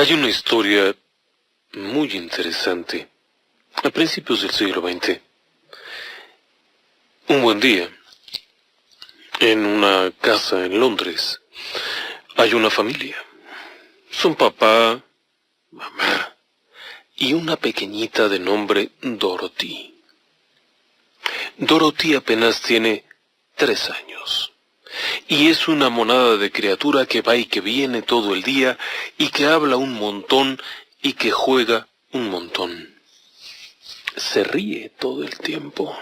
Hay una historia muy interesante a principios del siglo XX. Un buen día, en una casa en Londres, hay una familia. Son papá, mamá y una pequeñita de nombre Dorothy. Dorothy apenas tiene 3 años. Y es una monada de criatura que va y que viene todo el día y que habla un montón y que juega un montón. Se ríe todo el tiempo.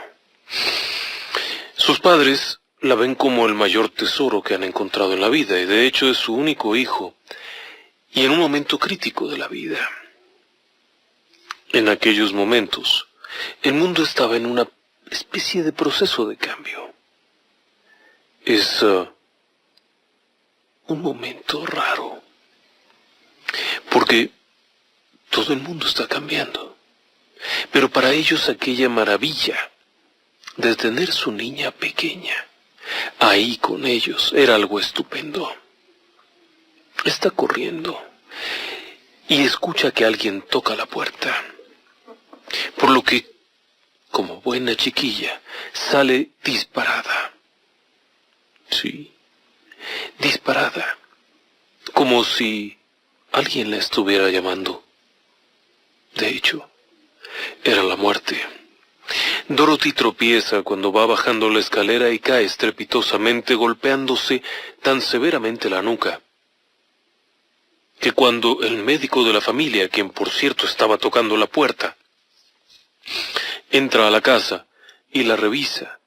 Sus padres la ven como el mayor tesoro que han encontrado en la vida y de hecho es su único hijo y en un momento crítico de la vida. En aquellos momentos, el mundo estaba en una especie de proceso de cambio. Es un momento raro, porque todo el mundo está cambiando. Pero para ellos aquella maravilla de tener su niña pequeña ahí con ellos era algo estupendo. Está corriendo y escucha que alguien toca la puerta, por lo que, como buena chiquilla, sale disparada. Sí, disparada, como si alguien la estuviera llamando. De hecho, era la muerte. Dorothy tropieza cuando va bajando la escalera y cae estrepitosamente, golpeándose tan severamente la nuca, que cuando el médico de la familia, quien por cierto estaba tocando la puerta, entra a la casa y la revisa,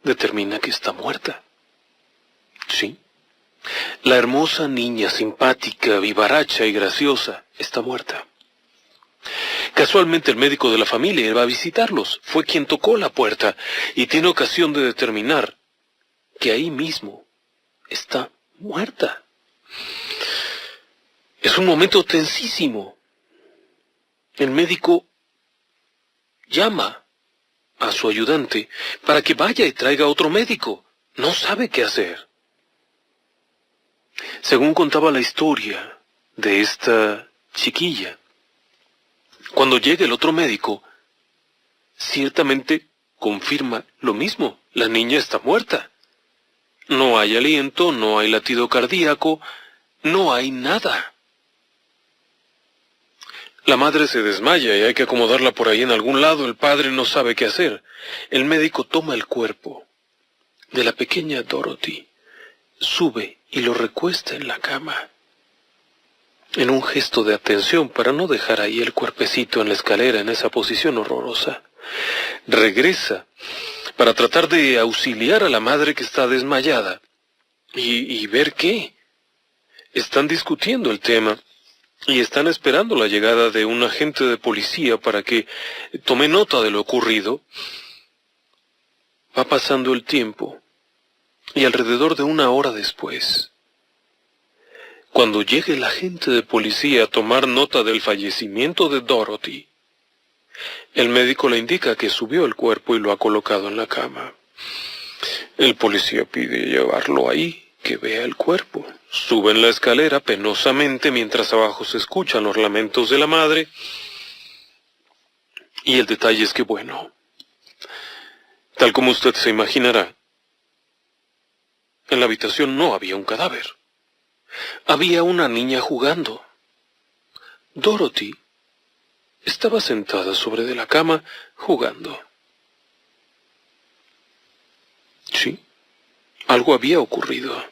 determina que está muerta. Sí, la hermosa niña simpática, vivaracha y graciosa está muerta. Casualmente el médico de la familia va a visitarlos. Fue quien tocó la puerta y tiene ocasión de determinar que ahí mismo está muerta. Es un momento tensísimo. El médico llama a su ayudante para que vaya y traiga otro médico. No sabe qué hacer. Según contaba la historia de esta chiquilla, cuando llega el otro médico, ciertamente confirma lo mismo. La niña está muerta. No hay aliento, no hay latido cardíaco, no hay nada. La madre se desmaya y hay que acomodarla por ahí en algún lado. El padre no sabe qué hacer. El médico toma el cuerpo de la pequeña Dorothy, sube y lo recuesta en la cama, en un gesto de atención para no dejar ahí el cuerpecito en la escalera en esa posición horrorosa. Regresa para tratar de auxiliar a la madre que está desmayada y ver qué. Están discutiendo el tema y están esperando la llegada de un agente de policía para que tome nota de lo ocurrido. Va pasando el tiempo y alrededor de 1 hora después, cuando llegue el agente de policía a tomar nota del fallecimiento de Dorothy, el médico le indica que subió el cuerpo y lo ha colocado en la cama. El policía pide llevarlo ahí, que vea el cuerpo. Suben la escalera penosamente mientras abajo se escuchan los lamentos de la madre. Y el detalle es que, bueno, tal como usted se imaginará, en la habitación no había un cadáver. Había una niña jugando. Dorothy estaba sentada sobre de la cama jugando. Sí, algo había ocurrido.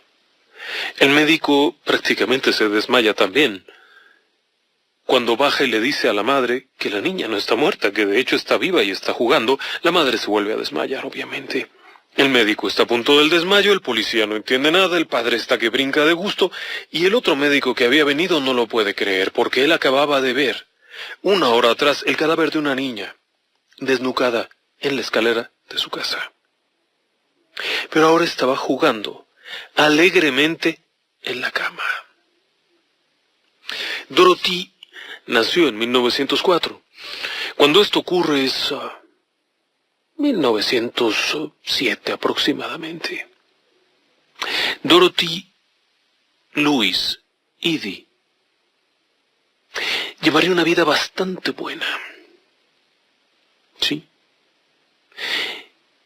El médico prácticamente se desmaya también. Cuando baja y le dice a la madre que la niña no está muerta, que de hecho está viva y está jugando, la madre se vuelve a desmayar, obviamente. El médico está a punto del desmayo, el policía no entiende nada, el padre está que brinca de gusto, y el otro médico que había venido no lo puede creer, porque él acababa de ver, 1 hora atrás, el cadáver de una niña, desnucada en la escalera de su casa. Pero ahora estaba jugando alegremente en la cama. Dorothy nació en 1904. Cuando esto ocurre es 1907 aproximadamente. Dorothy, Louise, Edie llevaría una vida bastante buena. Sí.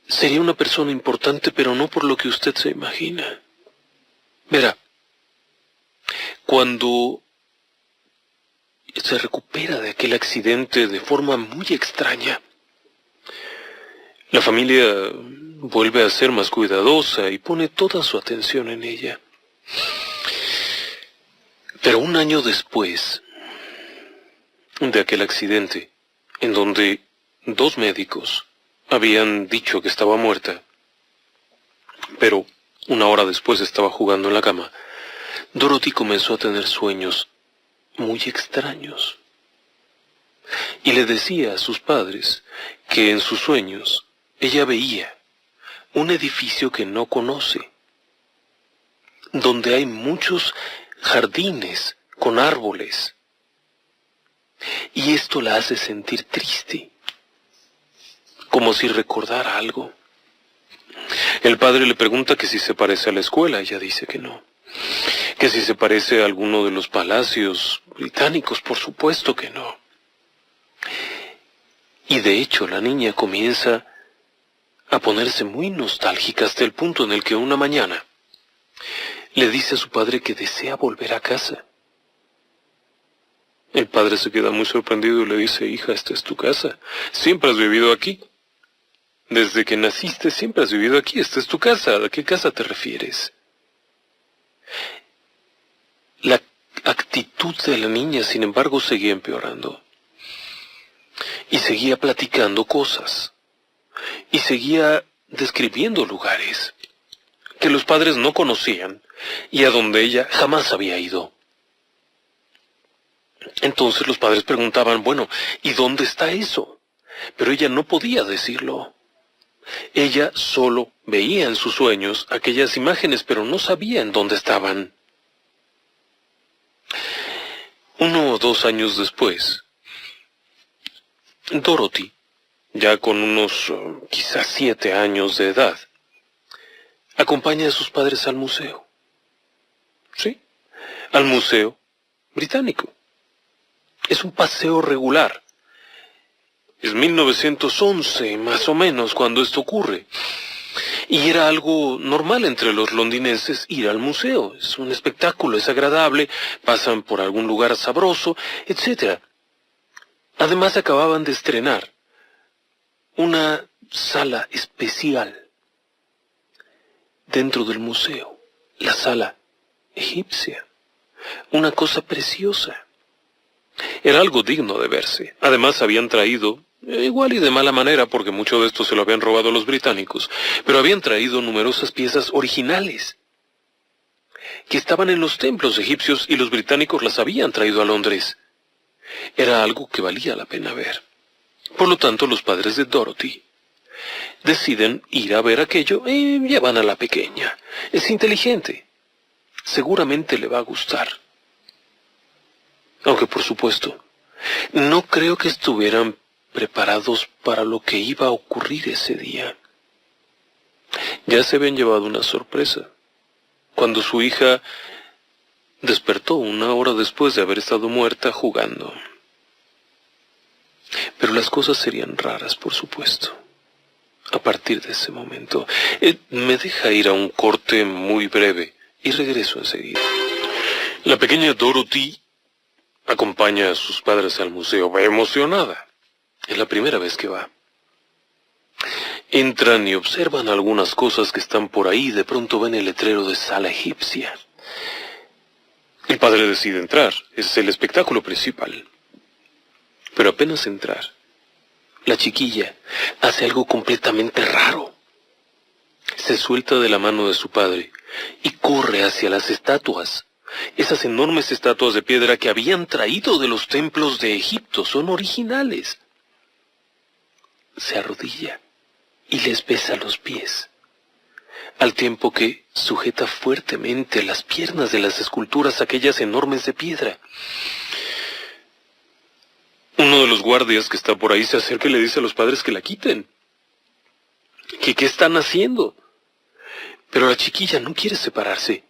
Sería una persona importante, pero no por lo que usted se imagina. Verá, cuando se recupera de aquel accidente de forma muy extraña, la familia vuelve a ser más cuidadosa y pone toda su atención en ella. Pero un año después de aquel accidente, en donde 2 médicos habían dicho que estaba muerta, pero una hora después estaba jugando en la cama, Dorothy comenzó a tener sueños muy extraños. Y le decía a sus padres que en sus sueños ella veía un edificio que no conoce, donde hay muchos jardines con árboles. Y esto la hace sentir triste, como si recordara algo. El padre le pregunta que si se parece a la escuela, ella dice que no. Que si se parece a alguno de los palacios británicos, por supuesto que no. Y de hecho la niña comienza a ponerse muy nostálgica hasta el punto en el que una mañana le dice a su padre que desea volver a casa. El padre se queda muy sorprendido y le dice: hija, esta es tu casa, siempre has vivido aquí. Desde que naciste siempre has vivido aquí, esta es tu casa. ¿A qué casa te refieres? La actitud de la niña, sin embargo, seguía empeorando. Y seguía platicando cosas. Y seguía describiendo lugares que los padres no conocían y a donde ella jamás había ido. Entonces los padres preguntaban: bueno, ¿y dónde está eso? Pero ella no podía decirlo. Ella solo veía en sus sueños aquellas imágenes, pero no sabía en dónde estaban. 1 o 2 años después, Dorothy, ya con unos quizás 7 años de edad, acompaña a sus padres al museo. Sí, al Museo Británico. Es un paseo regular. Es 1911, más o menos, cuando esto ocurre. Y era algo normal entre los londinenses ir al museo. Es un espectáculo, es agradable, pasan por algún lugar sabroso, etc. Además acababan de estrenar una sala especial dentro del museo, la sala egipcia. Una cosa preciosa. Era algo digno de verse. Además habían traído, igual y de mala manera porque mucho de esto se lo habían robado los británicos, pero habían traído numerosas piezas originales que estaban en los templos egipcios y los británicos las habían traído a Londres. Era algo que valía la pena ver. Por lo tanto, los padres de Dorothy deciden ir a ver aquello y llevan a la pequeña. Es inteligente. Seguramente le va a gustar. Aunque por supuesto, no creo que estuvieran preparados para lo que iba a ocurrir ese día. Ya se habían llevado una sorpresa. Cuando su hija despertó 1 hora después de haber estado muerta jugando. Pero las cosas serían raras, por supuesto. A partir de ese momento, me deja ir a un corte muy breve y regreso enseguida. La pequeña Dorothy acompaña a sus padres al museo, va emocionada. Es la primera vez que va. Entran y observan algunas cosas que están por ahí, de pronto ven el letrero de sala egipcia. El padre decide entrar, es el espectáculo principal. Pero apenas entrar, la chiquilla hace algo completamente raro. Se suelta de la mano de su padre y corre hacia las estatuas. Esas enormes estatuas de piedra que habían traído de los templos de Egipto son originales. Se arrodilla y les besa los pies, al tiempo que sujeta fuertemente las piernas de las esculturas aquellas enormes de piedra. Uno de los guardias que está por ahí se acerca y le dice a los padres que la quiten. ¿Qué están haciendo? Pero la chiquilla no quiere separarse.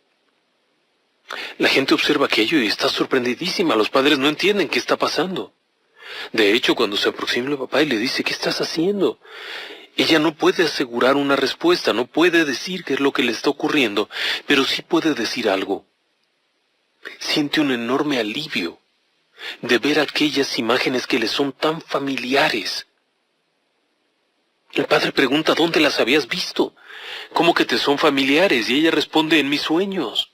La gente observa aquello y está sorprendidísima. Los padres no entienden qué está pasando. De hecho, cuando se aproxima el papá y le dice, ¿qué estás haciendo? Ella no puede asegurar una respuesta, no puede decir qué es lo que le está ocurriendo, pero sí puede decir algo. Siente un enorme alivio de ver aquellas imágenes que le son tan familiares. El padre pregunta, ¿dónde las habías visto? ¿Cómo que te son familiares? Y ella responde, en mis sueños.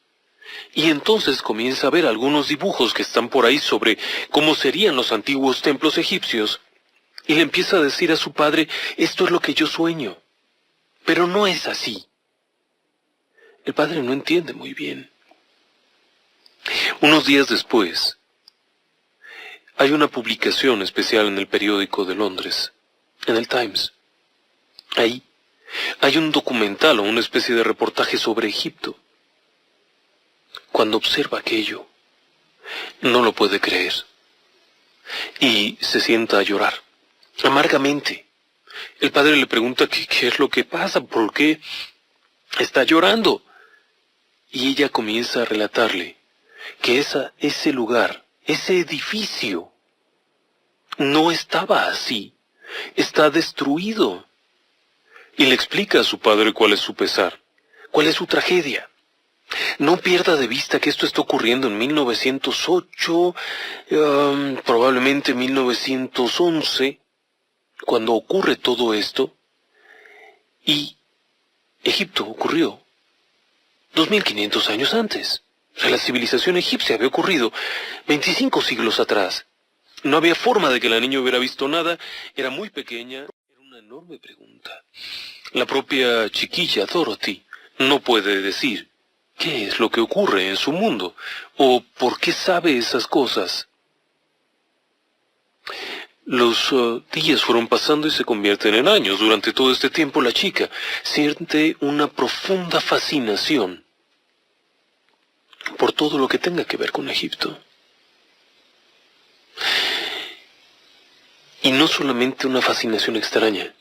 Y entonces comienza a ver algunos dibujos que están por ahí sobre cómo serían los antiguos templos egipcios. Y le empieza a decir a su padre, esto es lo que yo sueño. Pero no es así. El padre no entiende muy bien. Unos días después, hay una publicación especial en el periódico de Londres, en el Times. Ahí hay un documental o una especie de reportaje sobre Egipto. Cuando observa aquello, no lo puede creer. Y se sienta a llorar, amargamente. El padre le pregunta qué es lo que pasa, por qué está llorando. Y ella comienza a relatarle que ese lugar, ese edificio, no estaba así, está destruido. Y le explica a su padre cuál es su pesar, cuál es su tragedia. No pierda de vista que esto está ocurriendo en 1908, probablemente 1911, cuando ocurre todo esto. Y Egipto ocurrió 2500 años antes. O sea, la civilización egipcia había ocurrido 25 siglos atrás. No había forma de que la niña hubiera visto nada. Era muy pequeña. Era una enorme pregunta. La propia chiquilla Dorothy no puede decir qué es lo que ocurre en su mundo o por qué sabe esas cosas. Los días fueron pasando y se convierten en años. Durante todo este tiempo la chica siente una profunda fascinación por todo lo que tenga que ver con Egipto. Y no solamente una fascinación extraña,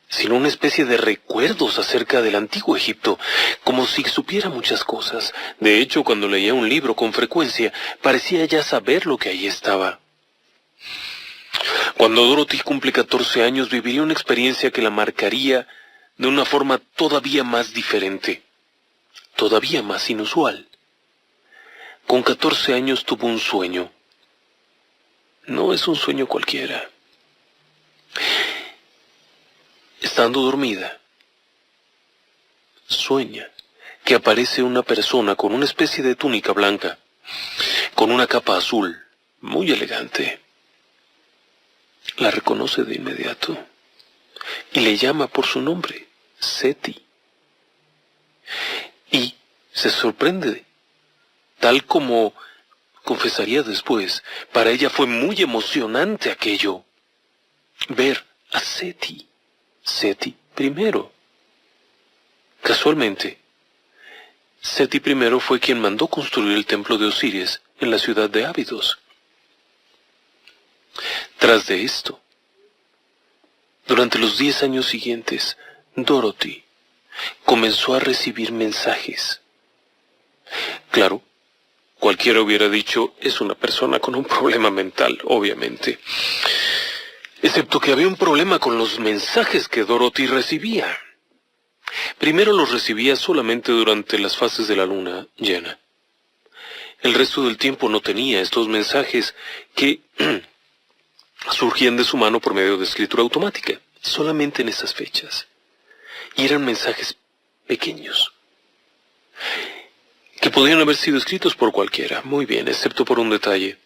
sino una especie de recuerdos acerca del antiguo Egipto, como si supiera muchas cosas. De hecho, cuando leía un libro con frecuencia, parecía ya saber lo que ahí estaba. Cuando Dorothy cumple 14 años, viviría una experiencia que la marcaría de una forma todavía más diferente, todavía más inusual. Con 14 años tuvo un sueño. No es un sueño cualquiera. Estando dormida, sueña que aparece una persona con una especie de túnica blanca, con una capa azul, muy elegante. La reconoce de inmediato y le llama por su nombre, Seti. Y se sorprende, tal como confesaría después, para ella fue muy emocionante aquello, ver a Seti primero. Casualmente, Seti primero fue quien mandó construir el templo de Osiris en la ciudad de Abidos. Tras de esto, durante los 10 años siguientes, Dorothy comenzó a recibir mensajes. Claro, cualquiera hubiera dicho, es una persona con un problema mental, obviamente. Excepto que había un problema con los mensajes que Dorothy recibía. Primero los recibía solamente durante las fases de la luna llena. El resto del tiempo no tenía estos mensajes que surgían de su mano por medio de escritura automática, solamente en esas fechas. Y eran mensajes pequeños, que podían haber sido escritos por cualquiera, muy bien, excepto por un detalle.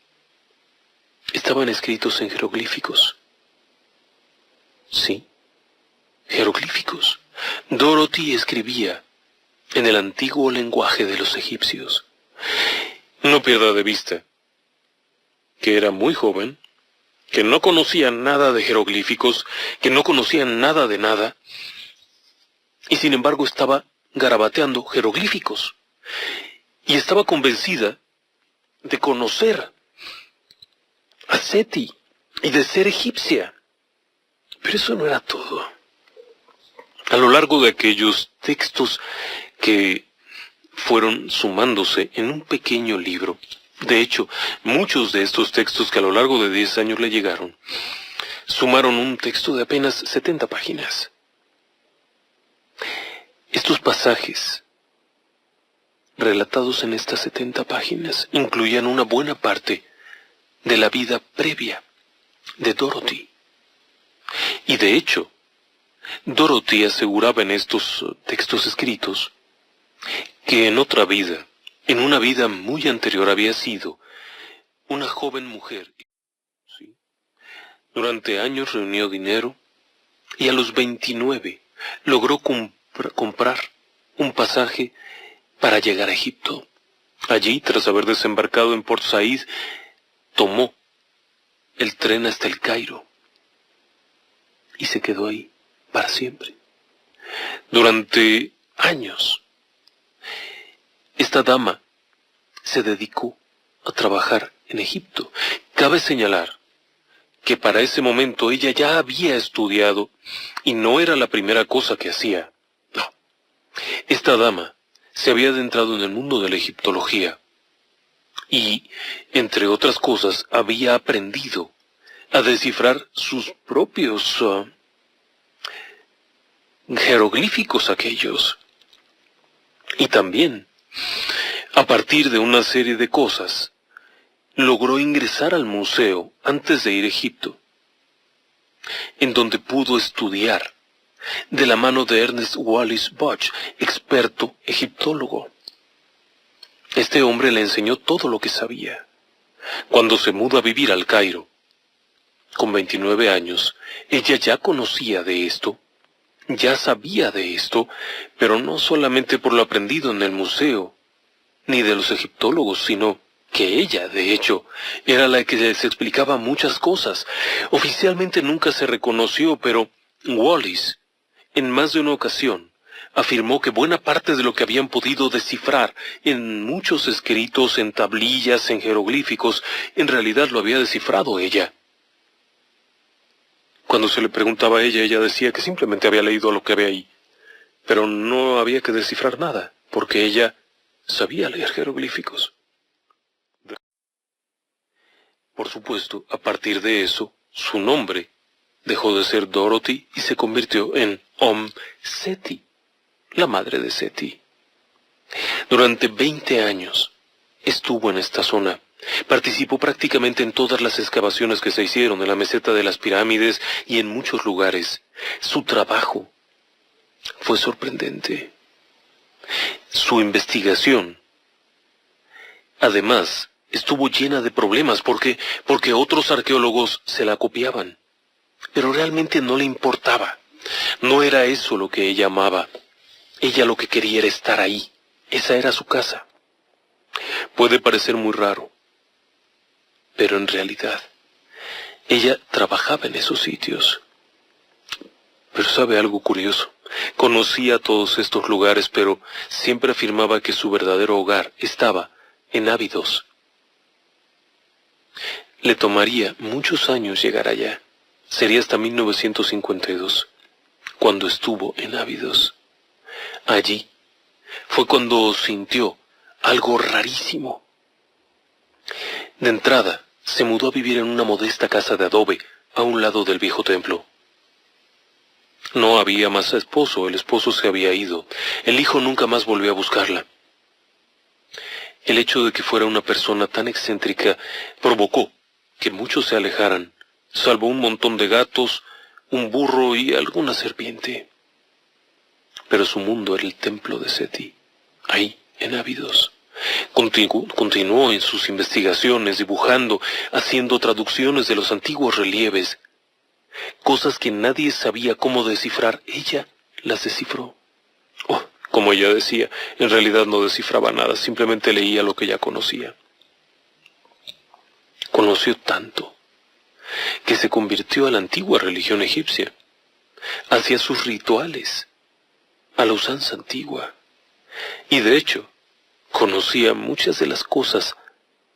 Estaban escritos en jeroglíficos. Sí, jeroglíficos. Dorothy escribía en el antiguo lenguaje de los egipcios. No pierda de vista que era muy joven, que no conocía nada de jeroglíficos, que no conocía nada de nada, y sin embargo estaba garabateando jeroglíficos. Y estaba convencida de conocer a Seti y de ser egipcia. Pero eso no era todo. A lo largo de aquellos textos que fueron sumándose en un pequeño libro. De hecho, muchos de estos textos que a lo largo de 10 años le llegaron, sumaron un texto de apenas 70 páginas. Estos pasajes, relatados en estas 70 páginas, incluían una buena parte de la vida previa de Dorothy. Y de hecho, Dorothy aseguraba en estos textos escritos que en otra vida, en una vida muy anterior, había sido una joven mujer. ¿Sí? Durante años reunió dinero y a los 29 logró comprar un pasaje para llegar a Egipto. Allí, tras haber desembarcado en Port Said, tomó el tren hasta el Cairo y se quedó ahí para siempre. Durante años, esta dama se dedicó a trabajar en Egipto. Cabe señalar que para ese momento ella ya había estudiado y no era la primera cosa que hacía. No. Esta dama se había adentrado en el mundo de la egiptología y, entre otras cosas, había aprendido a descifrar sus propios jeroglíficos aquellos. Y también, a partir de una serie de cosas, logró ingresar al museo antes de ir a Egipto, en donde pudo estudiar de la mano de Ernest Wallis Budge, experto egiptólogo. Este hombre le enseñó todo lo que sabía. Cuando se muda a vivir al Cairo, con 29 años, ella ya conocía de esto, ya sabía de esto, pero no solamente por lo aprendido en el museo, ni de los egiptólogos, sino que ella, de hecho, era la que les explicaba muchas cosas. Oficialmente nunca se reconoció, pero Wallis, en más de una ocasión, afirmó que buena parte de lo que habían podido descifrar en muchos escritos, en tablillas, en jeroglíficos, en realidad lo había descifrado ella. Cuando se le preguntaba a ella, ella decía que simplemente había leído lo que había ahí, pero no había que descifrar nada, porque ella sabía leer jeroglíficos. Por supuesto, a partir de eso, su nombre dejó de ser Dorothy y se convirtió en Seti, la madre de Seti. Durante 20 años estuvo en esta zona. Participó prácticamente en todas las excavaciones que se hicieron en la meseta de las pirámides y en muchos lugares. Su trabajo fue sorprendente. Su investigación, además, estuvo llena de problemas porque otros arqueólogos se la copiaban. Pero realmente no le importaba. No era eso lo que ella amaba. Ella lo que quería era estar ahí. Esa era su casa. Puede parecer muy raro, pero en realidad, ella trabajaba en esos sitios. Pero sabe algo curioso. Conocía todos estos lugares, pero siempre afirmaba que su verdadero hogar estaba en Abidos. Le tomaría muchos años llegar allá. Sería hasta 1952, cuando estuvo en Abidos. Allí fue cuando sintió algo rarísimo. De entrada, se mudó a vivir en una modesta casa de adobe a un lado del viejo templo. No había más esposo, el esposo se había ido. El hijo nunca más volvió a buscarla. El hecho de que fuera una persona tan excéntrica provocó que muchos se alejaran, salvo un montón de gatos, un burro y alguna serpiente. Pero su mundo era el templo de Seti, ahí, en Abidos. Continuó en sus investigaciones, dibujando, haciendo traducciones de los antiguos relieves. Cosas que nadie sabía cómo descifrar, ella las descifró. Oh, como ella decía, en realidad no descifraba nada, simplemente leía lo que ya conocía. Conoció tanto que se convirtió a la antigua religión egipcia, hacia sus rituales, a la usanza antigua. Y de hecho, conocía muchas de las cosas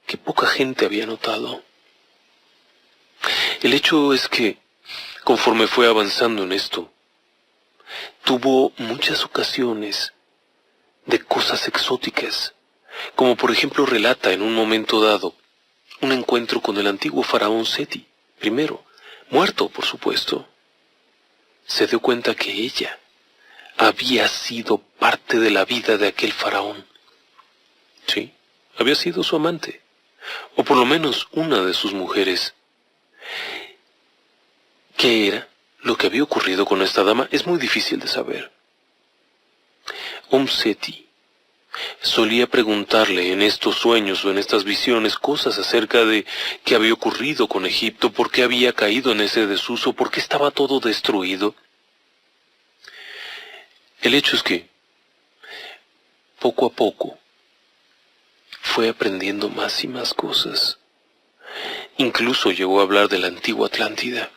que poca gente había notado. El hecho es que, conforme fue avanzando en esto, tuvo muchas ocasiones de cosas exóticas, como por ejemplo relata en un momento dado un encuentro con el antiguo faraón Seti, primero, muerto por supuesto. Se dio cuenta que ella había sido parte de la vida de aquel faraón. Sí, había sido su amante, o por lo menos una de sus mujeres. ¿Qué era lo que había ocurrido con esta dama? Es muy difícil de saber. Seti solía preguntarle en estos sueños o en estas visiones cosas acerca de qué había ocurrido con Egipto, por qué había caído en ese desuso, por qué estaba todo destruido. El hecho es que, poco a poco, fue aprendiendo más y más cosas. Incluso llegó a hablar de la antigua Atlántida.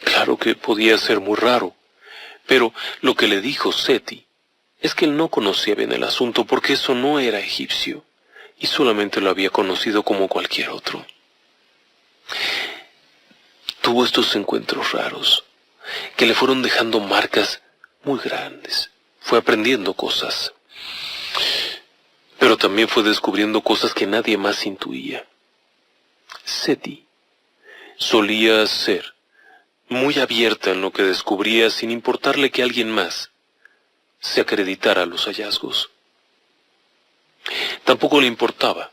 Claro que podía ser muy raro, pero lo que le dijo Seti es que él no conocía bien el asunto porque eso no era egipcio y solamente lo había conocido como cualquier otro. Tuvo estos encuentros raros que le fueron dejando marcas muy grandes. Fue aprendiendo cosas, pero también fue descubriendo cosas que nadie más intuía. Seti solía ser muy abierta en lo que descubría sin importarle que alguien más se acreditara los hallazgos. Tampoco le importaba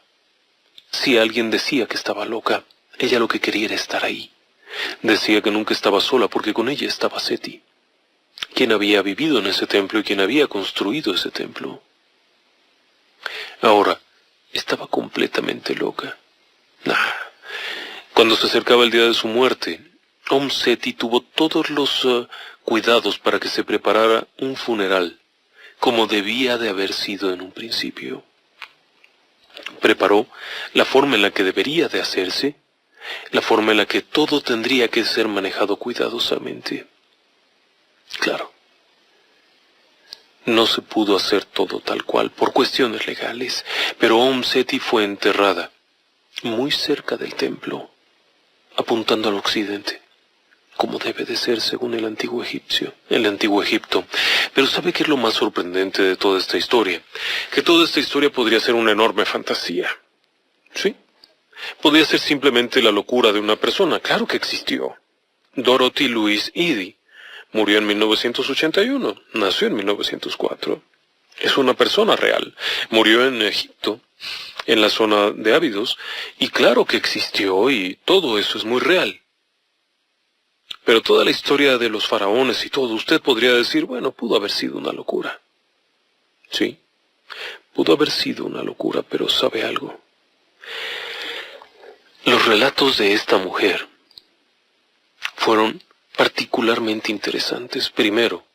si alguien decía que estaba loca. Ella lo que quería era estar ahí. Decía que nunca estaba sola porque con ella estaba Seti, quien había vivido en ese templo y quien había construido ese templo. Ahora, estaba completamente loca. Cuando se acercaba el día de su muerte, Seti tuvo todos los cuidados para que se preparara un funeral, como debía de haber sido en un principio. Preparó la forma en la que debería de hacerse, la forma en la que todo tendría que ser manejado cuidadosamente. Claro, no se pudo hacer todo tal cual por cuestiones legales, pero Seti fue enterrada muy cerca del templo, apuntando al occidente, como debe de ser según el antiguo Egipto. Pero ¿sabe qué es lo más sorprendente de toda esta historia? Que toda esta historia podría ser una enorme fantasía. ¿Sí? Podría ser simplemente la locura de una persona. Claro que existió. Dorothy Louise Eddy murió en 1981, nació en 1904. Es una persona real. Murió en Egipto, en la zona de Abidos, y claro que existió y todo eso es muy real. Pero toda la historia de los faraones y todo, usted podría decir, bueno, pudo haber sido una locura. Sí, pudo haber sido una locura, pero ¿sabe algo? Los relatos de esta mujer fueron particularmente interesantes. Primero,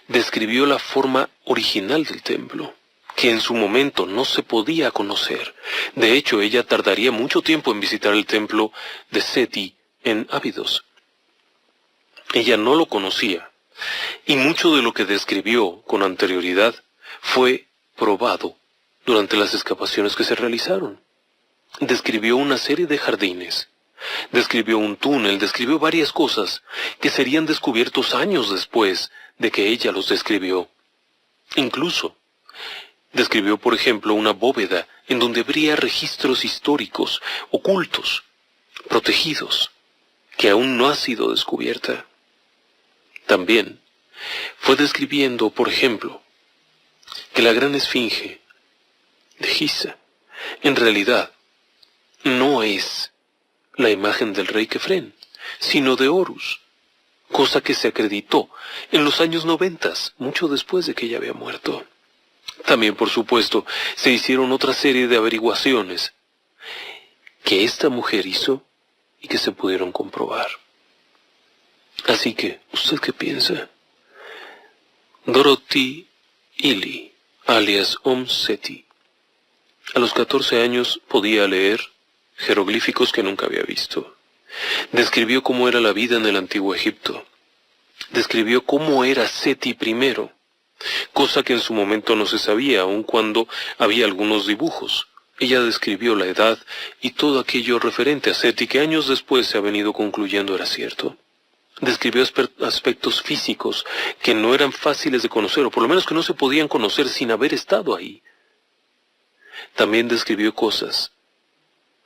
describió la forma original del templo, que en su momento no se podía conocer. De hecho, ella tardaría mucho tiempo en visitar el templo de Seti en Abidos. Ella no lo conocía, y mucho de lo que describió con anterioridad fue probado durante las excavaciones que se realizaron. Describió una serie de jardines, describió un túnel, describió varias cosas que serían descubiertos años después de que ella los describió. Incluso, describió, por ejemplo, una bóveda en donde habría registros históricos, ocultos, protegidos, que aún no ha sido descubierta. También fue describiendo, por ejemplo, que la gran esfinge de Giza, en realidad, no es la imagen del rey Kefren, sino de Horus, cosa que se acreditó en los años 90, mucho después de que ella había muerto. También, por supuesto, se hicieron otra serie de averiguaciones que esta mujer hizo y que se pudieron comprobar. Así que, ¿usted qué piensa? Dorothy Ely, alias Seti, a los 14 años podía leer jeroglíficos que nunca había visto. Describió cómo era la vida en el antiguo Egipto. Describió cómo era Seti primero, cosa que en su momento no se sabía, aun cuando había algunos dibujos. Ella describió la edad y todo aquello referente a Seti que años después se ha venido concluyendo era cierto. Describió aspectos físicos que no eran fáciles de conocer, o por lo menos que no se podían conocer sin haber estado ahí. También describió cosas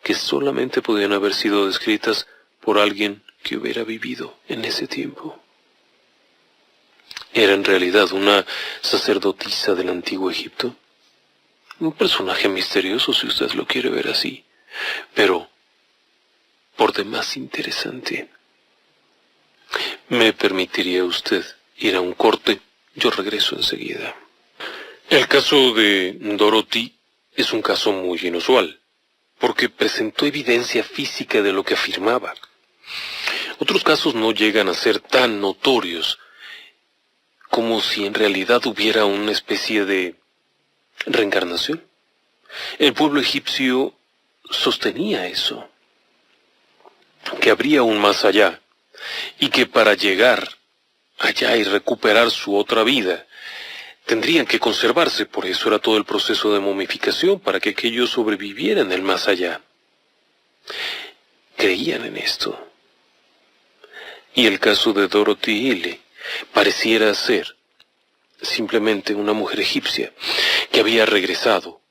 que solamente podían haber sido descritas por alguien que hubiera vivido en ese tiempo. Era en realidad una sacerdotisa del antiguo Egipto. Un personaje misterioso si usted lo quiere ver así, pero por demás interesante. ¿Me permitiría usted ir a un corte? Yo regreso enseguida. El caso de Dorothy es un caso muy inusual, porque presentó evidencia física de lo que afirmaba. Otros casos no llegan a ser tan notorios como si en realidad hubiera una especie de reencarnación. El pueblo egipcio sostenía eso, que habría un más allá, y que para llegar allá y recuperar su otra vida, tendrían que conservarse. Por eso era todo el proceso de momificación, para que aquellos sobrevivieran el más allá. Creían en esto. Y el caso de Dorothy Ile pareciera ser simplemente una mujer egipcia que había regresado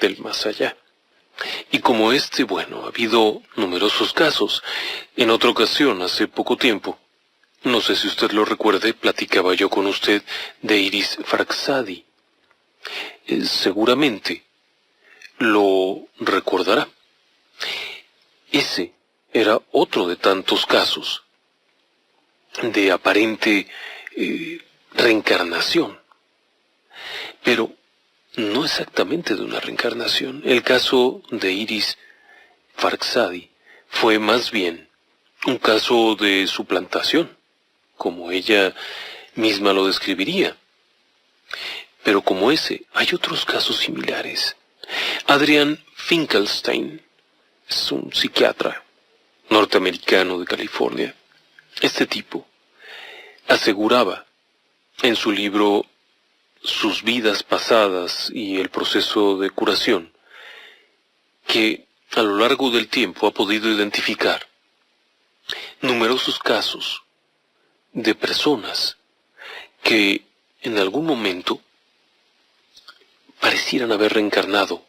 del más allá. Y como bueno, ha habido numerosos casos. En otra ocasión, hace poco tiempo, no sé si usted lo recuerde, platicaba yo con usted de Iris Farksadi. Seguramente lo recordará. Ese era otro de tantos casos de aparente reencarnación, pero no exactamente de una reencarnación. El caso de Iris Farksadi fue más bien un caso de suplantación, como ella misma lo describiría. Pero como ese, hay otros casos similares. Adrian Finkelstein es un psiquiatra norteamericano de California. Este tipo aseguraba en su libro Sus vidas pasadas y el proceso de curación que a lo largo del tiempo ha podido identificar numerosos casos de personas que en algún momento parecieran haber reencarnado,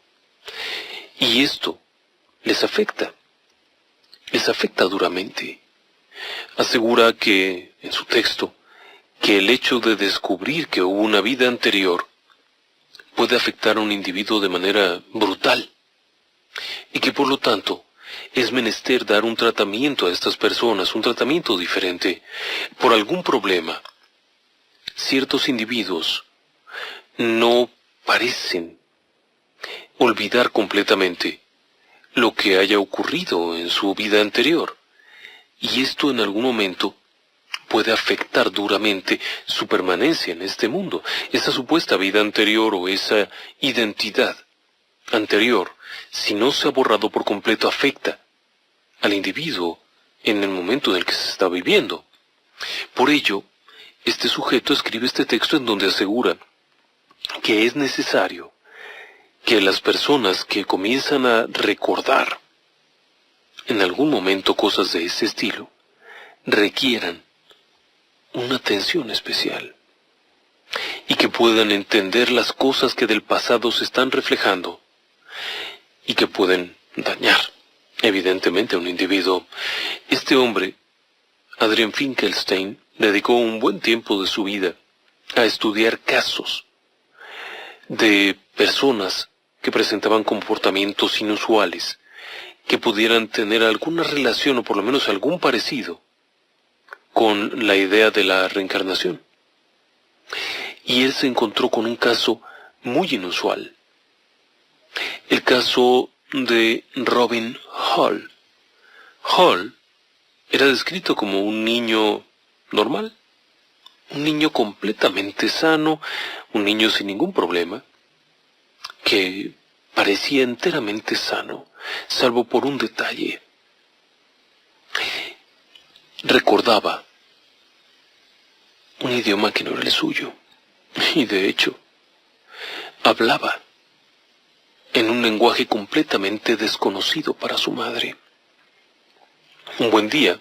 y esto les afecta duramente. Asegura que, en su texto, que el hecho de descubrir que hubo una vida anterior puede afectar a un individuo de manera brutal, y que por lo tanto es menester dar un tratamiento a estas personas, un tratamiento diferente, por algún problema. Ciertos individuos no parecen olvidar completamente lo que haya ocurrido en su vida anterior, y esto en algún momento puede afectar duramente su permanencia en este mundo. Esa supuesta vida anterior o esa identidad anterior, si no se ha borrado por completo, afecta al individuo en el momento en el que se está viviendo. Por ello, este sujeto escribe este texto en donde asegura que es necesario que las personas que comienzan a recordar en algún momento cosas de ese estilo requieran una atención especial y que puedan entender las cosas que del pasado se están reflejando y que pueden dañar evidentemente a un individuo. Este hombre, Adrian Finkelstein, dedicó un buen tiempo de su vida a estudiar casos de personas que presentaban comportamientos inusuales, que pudieran tener alguna relación o por lo menos algún parecido con la idea de la reencarnación. Y él se encontró con un caso muy inusual. El caso de Robin Hall. Hall era descrito como un niño normal, un niño completamente sano, un niño sin ningún problema, que parecía enteramente sano, salvo por un detalle. Recordaba un idioma que no era el suyo, y de hecho, hablaba en un lenguaje completamente desconocido para su madre. Un buen día,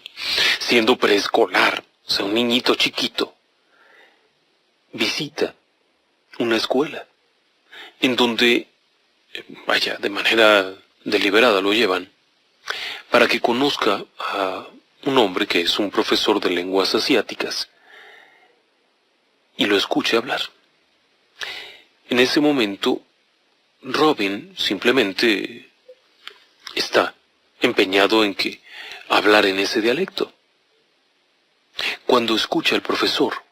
siendo preescolar, o sea, un niñito chiquito, visita una escuela en donde, vaya, de manera deliberada lo llevan para que conozca a un hombre que es un profesor de lenguas asiáticas y lo escuche hablar. En ese momento, Robin simplemente está empeñado en que hablar en ese dialecto. Cuando escucha al profesor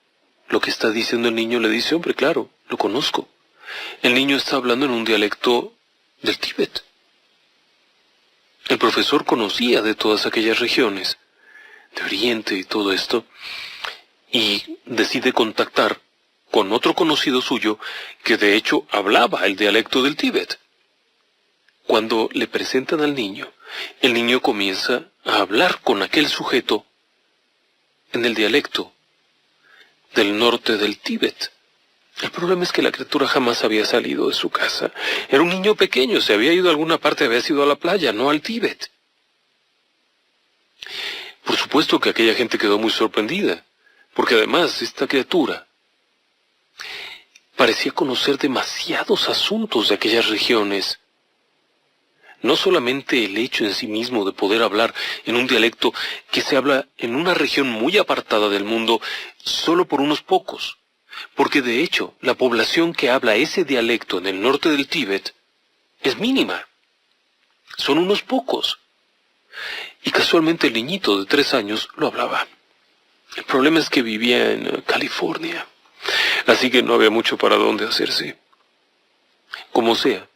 lo que está diciendo el niño, le dice: hombre, claro, lo conozco. El niño está hablando en un dialecto del Tíbet. El profesor conocía de todas aquellas regiones, de Oriente y todo esto, y decide contactar con otro conocido suyo que de hecho hablaba el dialecto del Tíbet. Cuando le presentan al niño, el niño comienza a hablar con aquel sujeto en el dialecto del norte del Tíbet. El problema es que la criatura jamás había salido de su casa. Era un niño pequeño, se había ido a alguna parte, había ido a la playa, no al Tíbet. Por supuesto que aquella gente quedó muy sorprendida, porque además esta criatura parecía conocer demasiados asuntos de aquellas regiones. No solamente el hecho en sí mismo de poder hablar en un dialecto que se habla en una región muy apartada del mundo solo por unos pocos, porque de hecho la población que habla ese dialecto en el norte del Tíbet es mínima. Son unos pocos. Y casualmente el niñito de 3 años lo hablaba. El problema es que vivía en California, así que no había mucho para dónde hacerse. Como sea,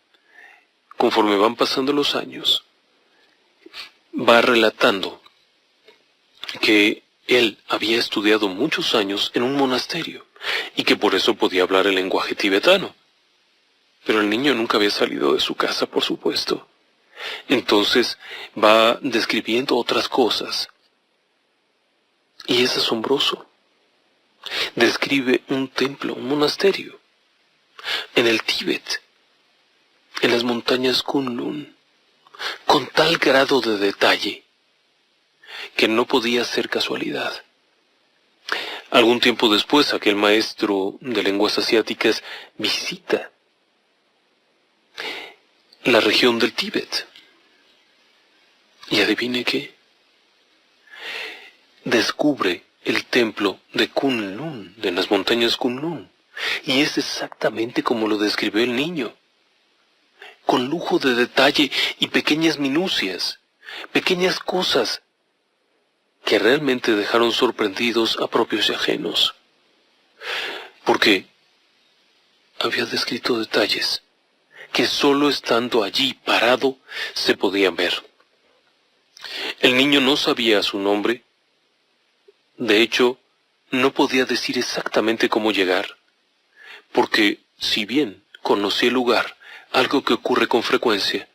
conforme van pasando los años, va relatando que él había estudiado muchos años en un monasterio y que por eso podía hablar el lenguaje tibetano. Pero el niño nunca había salido de su casa, por supuesto. Entonces va describiendo otras cosas. Y es asombroso. Describe un templo, un monasterio, en el Tíbet, en las montañas Kunlun, con tal grado de detalle que no podía ser casualidad. Algún tiempo después, aquel maestro de lenguas asiáticas visita la región del Tíbet. Y adivine qué. Descubre el templo de Kunlun, de las montañas Kunlun. Y es exactamente como lo describió el niño. Con lujo de detalle y pequeñas minucias, pequeñas cosas que realmente dejaron sorprendidos a propios y ajenos. Porque había descrito detalles que solo estando allí parado se podían ver. El niño no sabía su nombre. De hecho, no podía decir exactamente cómo llegar, porque si bien conocía el lugar, algo que ocurre con frecuencia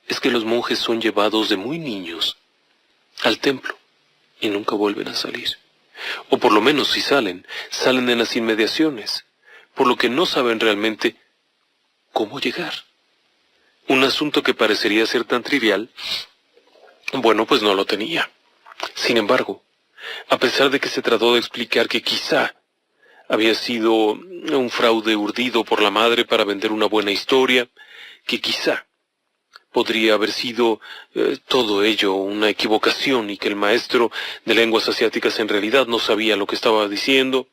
es que los monjes son llevados de muy niños al templo y nunca vuelven a salir. O por lo menos si salen, salen en las inmediaciones, por lo que no saben realmente cómo llegar. Un asunto que parecería ser tan trivial, bueno, pues no lo tenía. Sin embargo, a pesar de que se trató de explicar que quizá había sido un fraude urdido por la madre para vender una buena historia, que quizá podría haber sido todo ello una equivocación y que el maestro de lenguas asiáticas en realidad no sabía lo que estaba diciendo,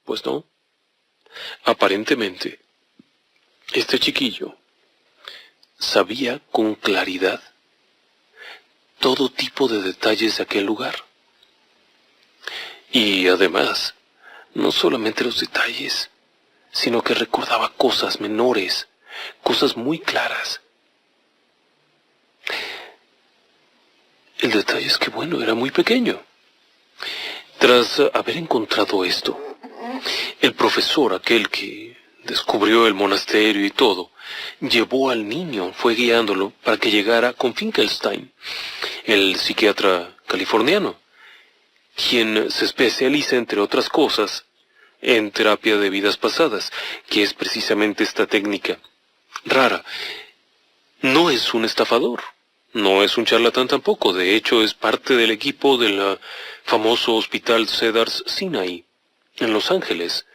pues no. Aparentemente, este chiquillo sabía con claridad todo tipo de detalles de aquel lugar. Y además, no solamente los detalles, sino que recordaba cosas menores, cosas muy claras. El detalle es que, bueno, era muy pequeño. Tras haber encontrado esto, el profesor, aquel que descubrió el monasterio y todo, llevó al niño, fue guiándolo para que llegara con Finkelstein, el psiquiatra californiano, quien se especializa, entre otras cosas, en terapia de vidas pasadas, que es precisamente esta técnica rara. No es un estafador, No es un charlatán tampoco, de hecho es parte del equipo del famoso Hospital Cedars Sinai, en Los Ángeles,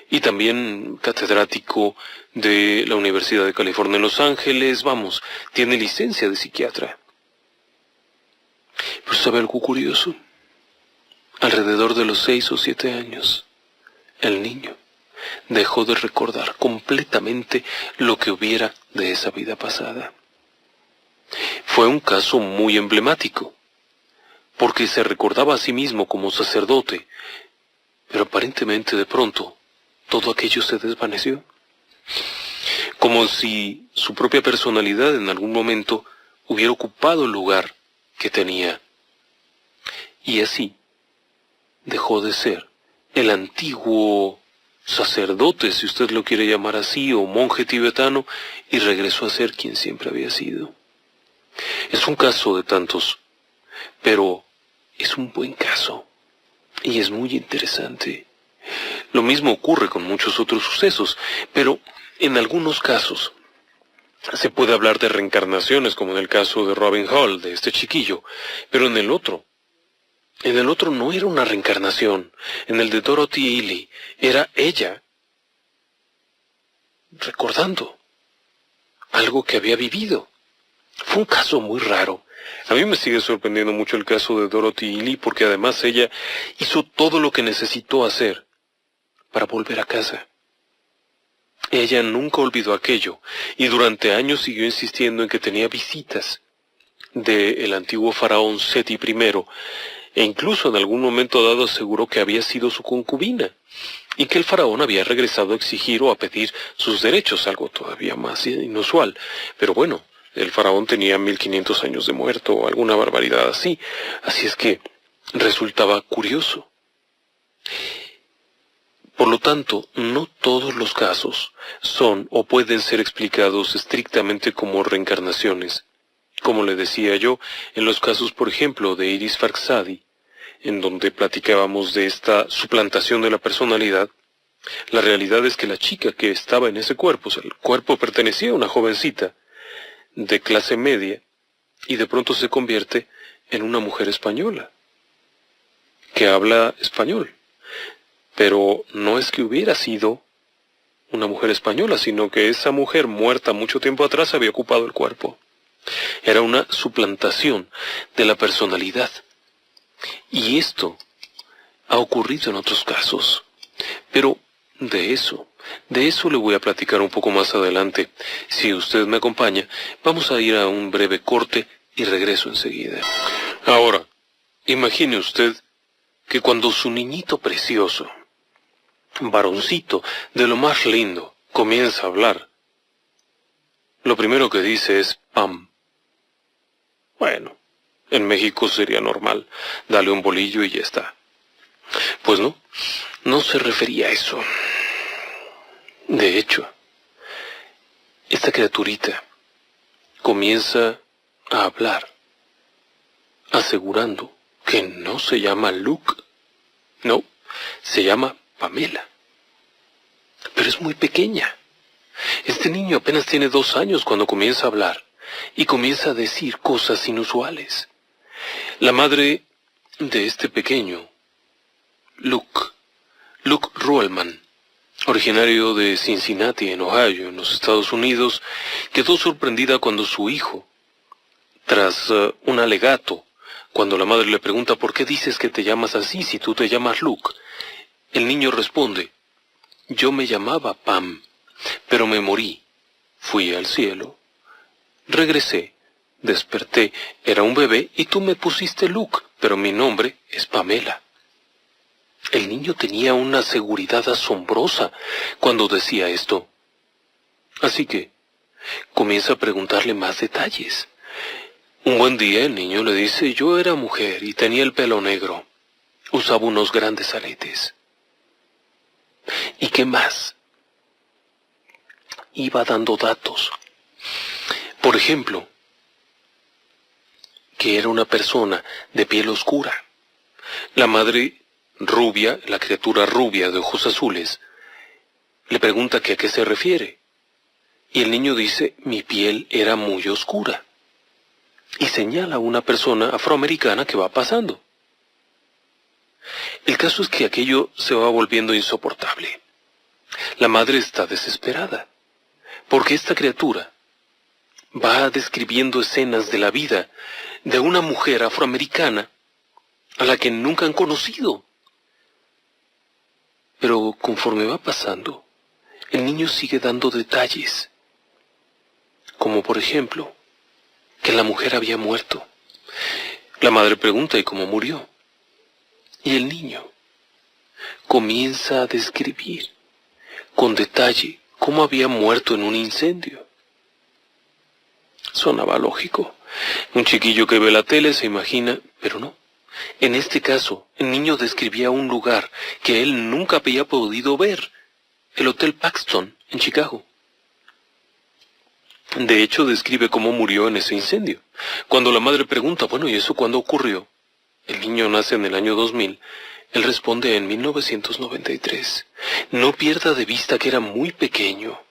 y también catedrático de la Universidad de California en Los Ángeles, vamos, tiene licencia de psiquiatra. Pero ¿sabe algo curioso? Alrededor de los 6 o 7 años, el niño dejó de recordar completamente lo que hubiera de esa vida pasada. Fue un caso muy emblemático, porque se recordaba a sí mismo como sacerdote, pero aparentemente de pronto todo aquello se desvaneció, como si su propia personalidad en algún momento hubiera ocupado el lugar que tenía, y así dejó de ser el antiguo sacerdote, si usted lo quiere llamar así, o monje tibetano, y regresó a ser quien siempre había sido. Es un caso de tantos, pero es un buen caso, y es muy interesante. Lo mismo ocurre con muchos otros sucesos, pero en algunos casos se puede hablar de reencarnaciones, como en el caso de Robin Hall, de este chiquillo, pero en el otro no era una reencarnación. En el de Dorothy Ely era ella recordando algo que había vivido. Fue un caso muy raro. A mí me sigue sorprendiendo mucho el caso de Dorothy Ely porque además ella hizo todo lo que necesitó hacer para volver a casa. Ella nunca olvidó aquello y durante años siguió insistiendo en que tenía visitas del antiguo faraón Seti I, e incluso en algún momento dado aseguró que había sido su concubina y que el faraón había regresado a exigir o a pedir sus derechos, algo todavía más inusual. Pero bueno, el faraón tenía 1500 años de muerto o alguna barbaridad así, así es que resultaba curioso. Por lo tanto, no todos los casos son o pueden ser explicados estrictamente como reencarnaciones. Como le decía yo, en los casos, por ejemplo, de Iris Farksadi, en donde platicábamos de esta suplantación de la personalidad, la realidad es que la chica que estaba en ese cuerpo, o sea, el cuerpo pertenecía a una jovencita de clase media, y de pronto se convierte en una mujer española, que habla español. Pero no es que hubiera sido una mujer española, sino que esa mujer muerta mucho tiempo atrás había ocupado el cuerpo. Era una suplantación de la personalidad. Y esto ha ocurrido en otros casos. Pero de eso le voy a platicar un poco más adelante. Si usted me acompaña, vamos a ir a un breve corte y regreso enseguida. Ahora, imagine usted que cuando su niñito precioso, varoncito de lo más lindo, comienza a hablar, lo primero que dice es pam. Bueno, en México sería normal, dale un bolillo y ya está. Pues no se refería a eso. De hecho, esta criaturita comienza a hablar, asegurando que no se llama Luke, no, se llama Pamela. Pero es muy pequeña. Este niño apenas tiene 2 años cuando comienza a hablar y comienza a decir cosas inusuales. La madre de este pequeño, Luke Ruhlman, originario de Cincinnati, en Ohio, en los Estados Unidos, quedó sorprendida cuando su hijo, tras un alegato, cuando la madre le pregunta ¿por qué dices que te llamas así si tú te llamas Luke? El niño responde, yo me llamaba Pam, pero me morí, fui al cielo, regresé, desperté, era un bebé y tú me pusiste Luke, pero mi nombre es Pamela. El niño tenía una seguridad asombrosa cuando decía esto. Así que comienza a preguntarle más detalles. Un buen día el niño le dice, yo era mujer y tenía el pelo negro. Usaba unos grandes aretes. ¿Y qué más? Iba dando datos. Por ejemplo, que era una persona de piel oscura. La madre rubia, la criatura rubia de ojos azules, le pregunta que a qué se refiere. Y el niño dice, mi piel era muy oscura. y señala a una persona afroamericana que va pasando. El caso es que aquello se va volviendo insoportable. La madre está desesperada, porque esta criatura va describiendo escenas de la vida de una mujer afroamericana a la que nunca han conocido. Pero conforme va pasando, el niño sigue dando detalles, como por ejemplo, que la mujer había muerto. La madre pregunta, ¿y cómo murió? Y el niño comienza a describir con detalle cómo había muerto en un incendio. Sonaba lógico. Un chiquillo que ve la tele se imagina, pero no. En este caso, el niño describía un lugar que él nunca había podido ver, el Hotel Paxton, en Chicago. De hecho, describe cómo murió en ese incendio. Cuando la madre pregunta, bueno, ¿y eso cuándo ocurrió? El niño nace en el año 2000. Él responde en 1993. No pierda de vista que era muy pequeño.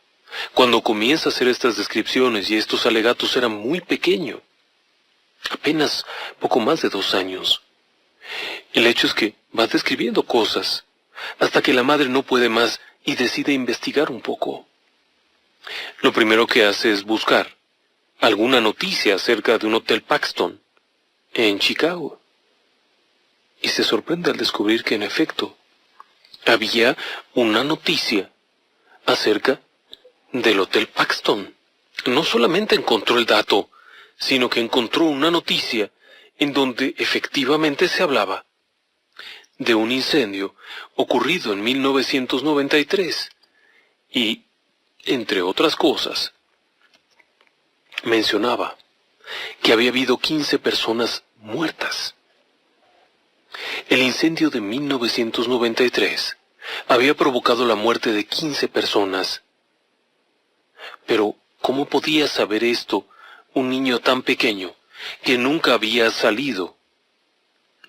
Cuando comienza a hacer estas descripciones y estos alegatos era muy pequeño. Apenas poco más de 2 años. El hecho es que va describiendo cosas, hasta que la madre no puede más y decide investigar un poco. Lo primero que hace es buscar alguna noticia acerca de un Hotel Paxton en Chicago. Y se sorprende al descubrir que en efecto había una noticia acerca del Hotel Paxton. No solamente encontró el dato, sino que encontró una noticia en donde efectivamente se hablaba de un incendio ocurrido en 1993 y, entre otras cosas, mencionaba que había habido 15 personas muertas. El incendio de 1993 había provocado la muerte de 15 personas. Pero, ¿cómo podía saber esto un niño tan pequeño que nunca había salido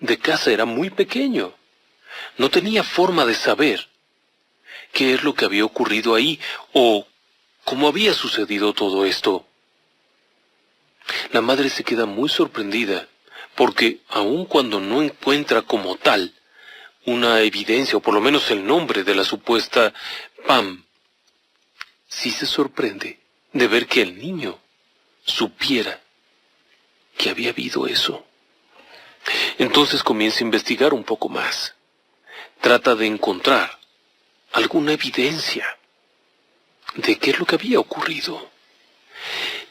de casa? Era muy pequeño. No tenía forma de saber qué es lo que había ocurrido ahí o cómo había sucedido todo esto. La madre se queda muy sorprendida porque aun cuando no encuentra como tal una evidencia o por lo menos el nombre de la supuesta Pam, sí se sorprende de ver que el niño supiera que había habido eso. Entonces comienza a investigar un poco más. Trata de encontrar alguna evidencia de qué es lo que había ocurrido.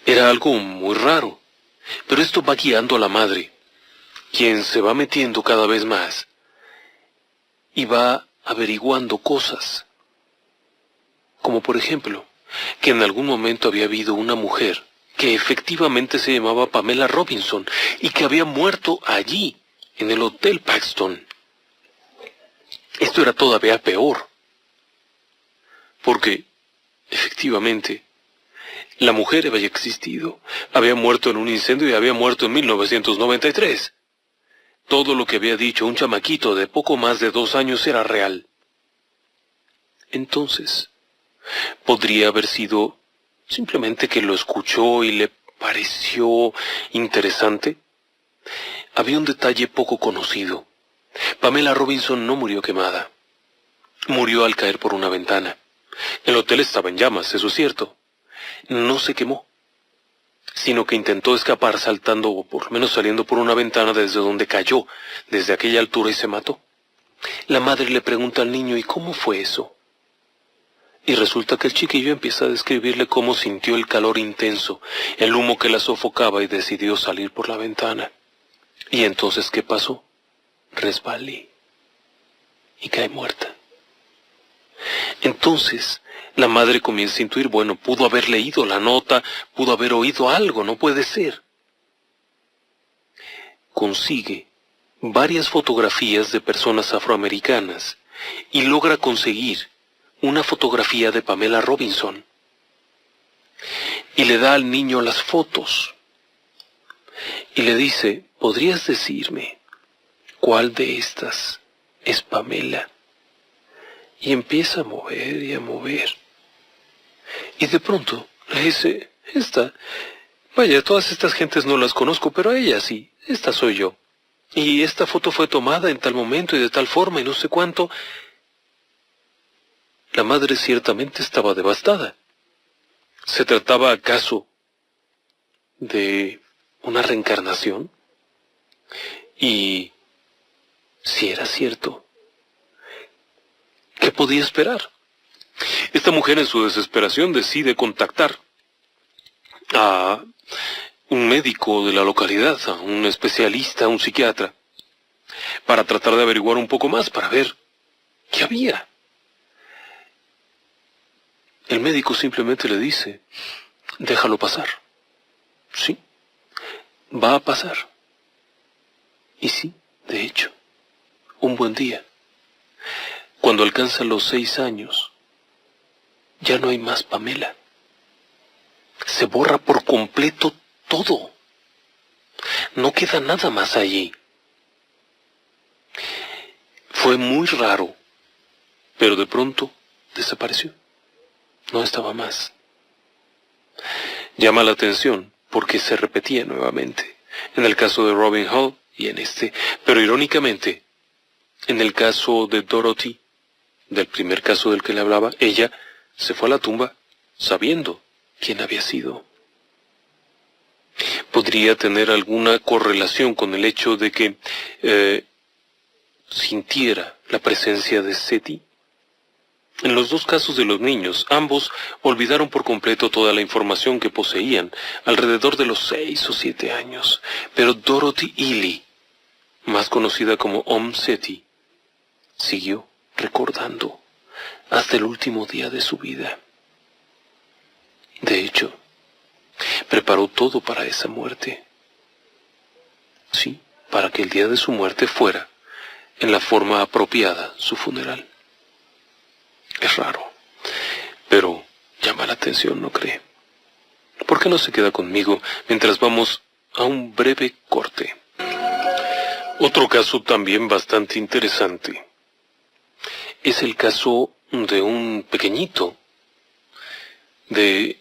Era algo muy raro, pero esto va guiando a la madre, quien se va metiendo cada vez más y va averiguando cosas, como por ejemplo, que en algún momento había habido una mujer que efectivamente se llamaba Pamela Robinson y que había muerto allí, en el Hotel Paxton. Esto era todavía peor, porque efectivamente la mujer había existido, había muerto en un incendio y había muerto en 1993. Todo lo que había dicho un chamaquito de poco más de 2 años era real. Entonces, podría haber sido simplemente que lo escuchó y le pareció interesante. Había un detalle poco conocido. Pamela Robinson no murió quemada. Murió al caer por una ventana. El hotel estaba en llamas, eso es cierto. No se quemó, sino que intentó escapar saltando o por lo menos saliendo por una ventana desde donde cayó, desde aquella altura y se mató. La madre le pregunta al niño, ¿y cómo fue eso? Y resulta que el chiquillo empieza a describirle cómo sintió el calor intenso, el humo que la sofocaba y decidió salir por la ventana. Y entonces, ¿qué pasó? Resbalé y cae muerta. Entonces, la madre comienza a intuir, bueno, pudo haber leído la nota, pudo haber oído algo, no puede ser. Consigue varias fotografías de personas afroamericanas y logra conseguir una fotografía de Pamela Robinson. Y le da al niño las fotos. Y le dice, ¿podrías decirme cuál de estas es Pamela? Y empieza a mover y a mover. Y de pronto le dice, esta, Vaya, todas estas gentes no las conozco, pero a ella sí. Esta soy yo. Y esta foto fue tomada en tal momento y de tal forma y no sé cuánto. La madre ciertamente estaba devastada. ¿Se trataba acaso de una reencarnación? Y si era cierto, ¿qué podía esperar? Esta mujer en su desesperación decide contactar a un médico de la localidad, a un especialista, a un psiquiatra, para tratar de averiguar un poco más, para ver qué había. El médico simplemente le dice, déjalo pasar. Sí, va a pasar. Y sí, de hecho, un buen día, cuando alcanza los 6 años, ya no hay más Pamela. Se borra por completo todo. No queda nada más allí. Fue muy raro, pero de pronto desapareció. No estaba más. Llama la atención porque se repetía nuevamente, en el caso de Robin Hood y en este, pero irónicamente, en el caso de Dorothy, del primer caso del que le hablaba, ella se fue a la tumba sabiendo quién había sido. ¿Podría tener alguna correlación con el hecho de que sintiera la presencia de Seti? En los dos casos de los niños, ambos olvidaron por completo toda la información que poseían, alrededor de los 6 o 7 años. Pero Dorothy Ely, más conocida como Om Seti, siguió recordando hasta el último día de su vida. De hecho, preparó todo para esa muerte. Sí, para que el día de su muerte fuera, en la forma apropiada, su funeral. Es raro, pero llama la atención, ¿no cree? ¿Por qué no se queda conmigo mientras vamos a un breve corte? Otro caso también bastante interesante es el caso de un pequeñito de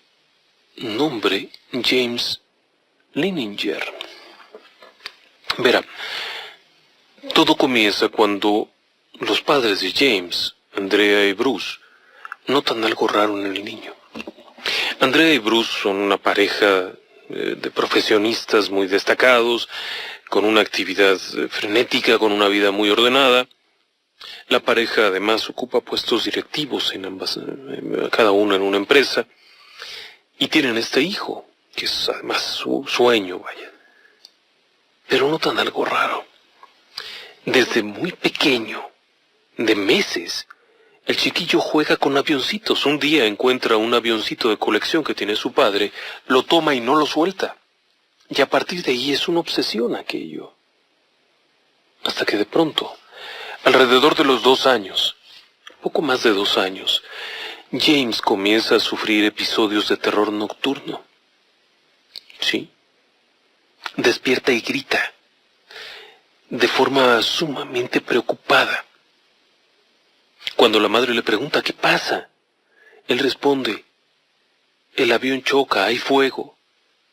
nombre James Lininger. Verá, todo comienza cuando los padres de James, Andrea y Bruce, notan algo raro en el niño. Andrea y Bruce son una pareja de profesionistas muy destacados, con una actividad frenética, con una vida muy ordenada. La pareja además ocupa puestos directivos en ambas, cada uno en una empresa, y tienen este hijo, que es además su sueño, vaya. Pero notan algo raro. Desde muy pequeño, de meses, el chiquillo juega con avioncitos. Un día encuentra un avioncito de colección que tiene su padre, lo toma y no lo suelta. Y a partir de ahí es una obsesión aquello. Hasta que de pronto, alrededor de los 2 años, poco más de 2 años, James comienza a sufrir episodios de terror nocturno. Sí. Despierta y grita, de forma sumamente preocupada. Cuando la madre le pregunta ¿qué pasa?, él responde, el avión choca, hay fuego,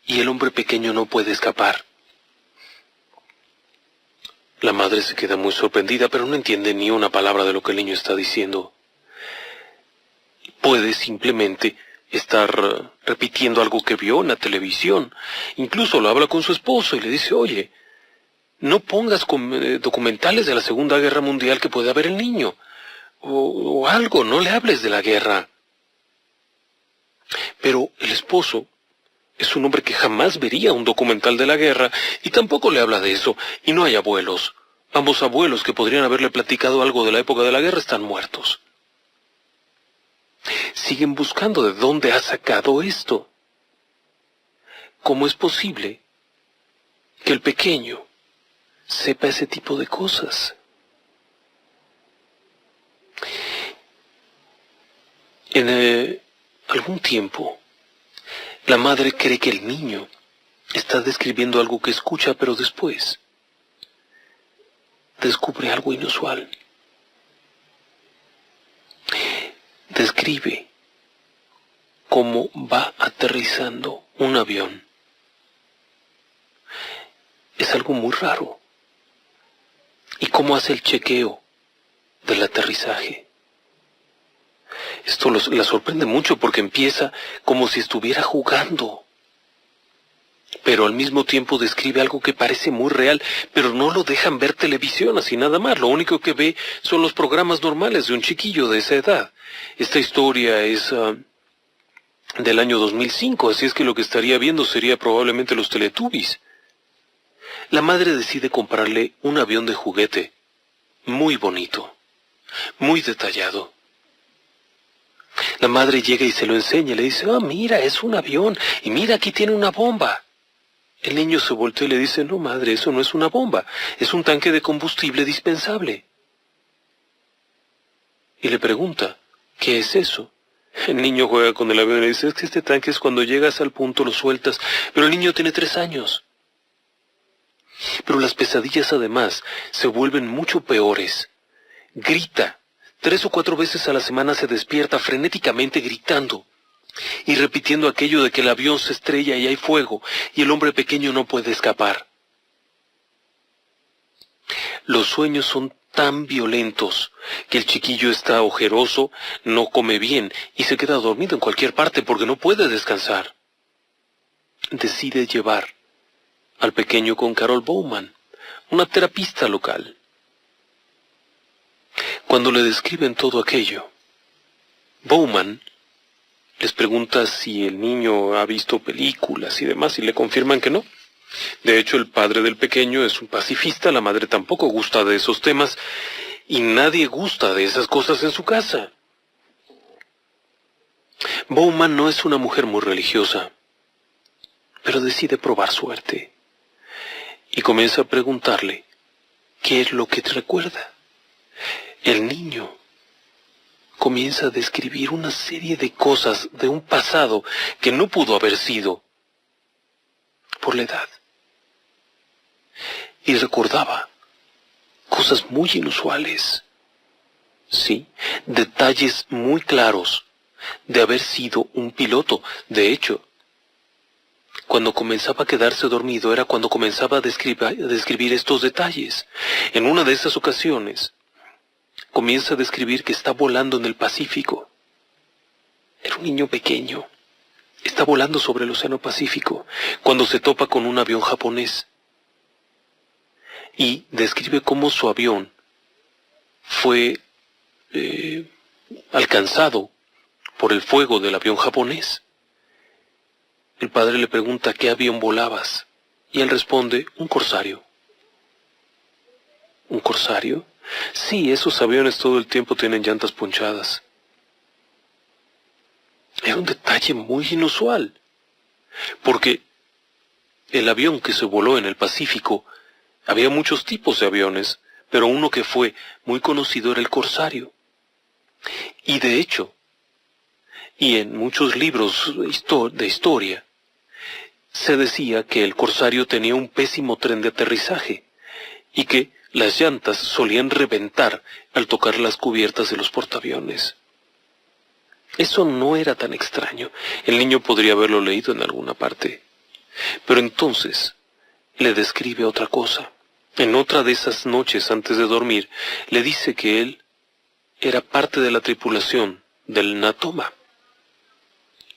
y el hombre pequeño no puede escapar. La madre se queda muy sorprendida, pero no entiende ni una palabra de lo que el niño está diciendo. Puede simplemente estar repitiendo algo que vio en la televisión. Incluso lo habla con su esposo y le dice, oye, no pongas documentales de la Segunda Guerra Mundial que pueda ver el niño. O algo, no le hables de la guerra. Pero el esposo es un hombre que jamás vería un documental de la guerra y tampoco le habla de eso. Y no hay abuelos. Ambos abuelos que podrían haberle platicado algo de la época de la guerra están muertos. Siguen buscando de dónde ha sacado esto. ¿Cómo es posible que el pequeño sepa ese tipo de cosas? En algún tiempo, la madre cree que el niño está describiendo algo que escucha, pero después descubre algo inusual. Describe cómo va aterrizando un avión es algo muy raro. ¿Y cómo hace el chequeo del aterrizaje? Esto la sorprende mucho porque empieza como si estuviera jugando. Pero al mismo tiempo describe algo que parece muy real, pero no lo dejan ver televisión así nada más. Lo único que ve son los programas normales de un chiquillo de esa edad. Esta historia es del año 2005, así es que lo que estaría viendo sería probablemente los Teletubbies. La madre decide comprarle un avión de juguete, muy bonito, muy detallado. La madre llega y se lo enseña, le dice, mira, es un avión, y mira, aquí tiene una bomba. El niño se voltea y le dice, no madre, eso no es una bomba, es un tanque de combustible dispensable. Y le pregunta, ¿qué es eso? El niño juega con el avión y le dice, es que este tanque es cuando llegas al punto lo sueltas, pero el niño tiene 3 años. Pero las pesadillas además se vuelven mucho peores. Grita, 3 o 4 veces a la semana se despierta frenéticamente gritando y repitiendo aquello de que el avión se estrella y hay fuego y el hombre pequeño no puede escapar. Los sueños son tan violentos que el chiquillo está ojeroso, no come bien y se queda dormido en cualquier parte porque no puede descansar. Decide llevar al pequeño con Carol Bowman, una terapista local. Cuando le describen todo aquello, Bowman les pregunta si el niño ha visto películas y demás y le confirman que no. De hecho, el padre del pequeño es un pacifista, la madre tampoco gusta de esos temas y nadie gusta de esas cosas en su casa. Bowman no es una mujer muy religiosa, pero decide probar suerte y comienza a preguntarle qué es lo que te recuerda. El niño comienza a describir una serie de cosas de un pasado que no pudo haber sido por la edad. Y recordaba cosas muy inusuales. Sí, detalles muy claros de haber sido un piloto. De hecho, cuando comenzaba a quedarse dormido era cuando comenzaba a describir estos detalles. En una de esas ocasiones, comienza a describir que está volando en el Pacífico. Era un niño pequeño. Está volando sobre el Océano Pacífico cuando se topa con un avión japonés. Y describe cómo su avión fue alcanzado por el fuego del avión japonés. El padre le pregunta ¿qué avión volabas? Y él responde, un corsario. ¿Un corsario? Sí, esos aviones todo el tiempo tienen llantas ponchadas. Era un detalle muy inusual, porque el avión que se voló en el Pacífico, había muchos tipos de aviones, pero uno que fue muy conocido era el corsario. Y de hecho, y en muchos libros de historia, se decía que el corsario tenía un pésimo tren de aterrizaje y que las llantas solían reventar al tocar las cubiertas de los portaaviones. Eso no era tan extraño. El niño podría haberlo leído en alguna parte. Pero entonces le describe otra cosa. En otra de esas noches antes de dormir, le dice que él era parte de la tripulación del Natoma.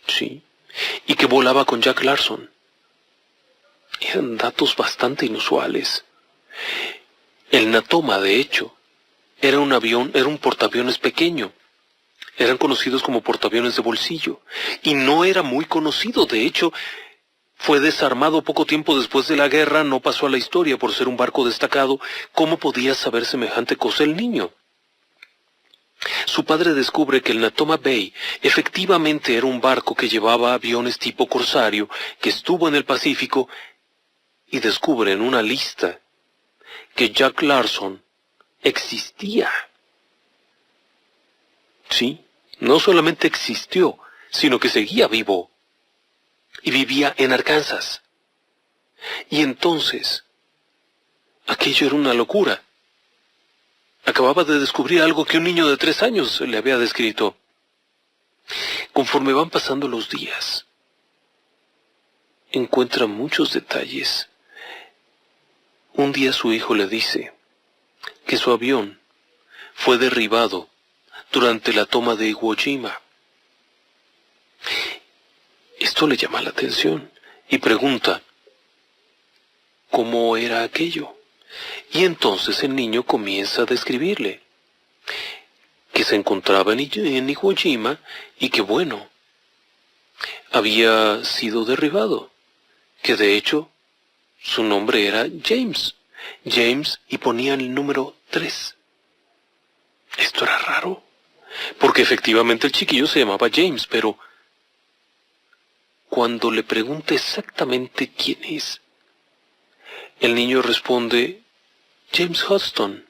Sí. Y que volaba con Jack Larson. Eran datos bastante inusuales. El Natoma, de hecho, era un portaaviones pequeño. Eran conocidos como portaaviones de bolsillo. Y no era muy conocido, de hecho, fue desarmado poco tiempo después de la guerra, no pasó a la historia por ser un barco destacado. ¿Cómo podía saber semejante cosa el niño? Su padre descubre que el Natoma Bay efectivamente era un barco que llevaba aviones tipo corsario, que estuvo en el Pacífico, y descubre en una lista que Jack Larson existía. Sí, no solamente existió, sino que seguía vivo, y vivía en Arkansas. Y entonces, aquello era una locura. Acababa de descubrir algo que un niño de 3 años le había descrito. Conforme van pasando los días, encuentra muchos detalles Un día su hijo le dice que su avión fue derribado durante la toma de Iwo Jima. Esto le llama la atención y pregunta cómo era aquello. Y entonces el niño comienza a describirle que se encontraba en Iwo Jima y que bueno, había sido derribado, que de hecho su nombre era James, y ponía el número 3. Esto era raro, porque efectivamente el chiquillo se llamaba James, pero cuando le pregunta exactamente quién es, el niño responde, James Hudson.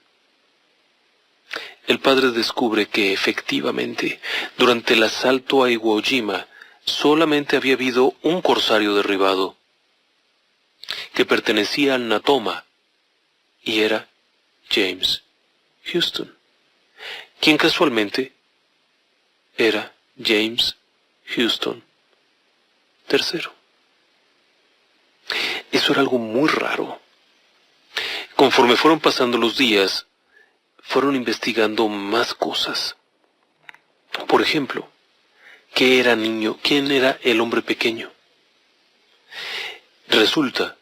El padre descubre que efectivamente, durante el asalto a Iwo Jima, solamente había habido un corsario derribado, que pertenecía al Natoma, y era James Houston, quien casualmente era James Houston III. Eso era algo muy raro. Conforme fueron pasando los días, fueron investigando más cosas. Por ejemplo, ¿quién era el hombre pequeño? Resulta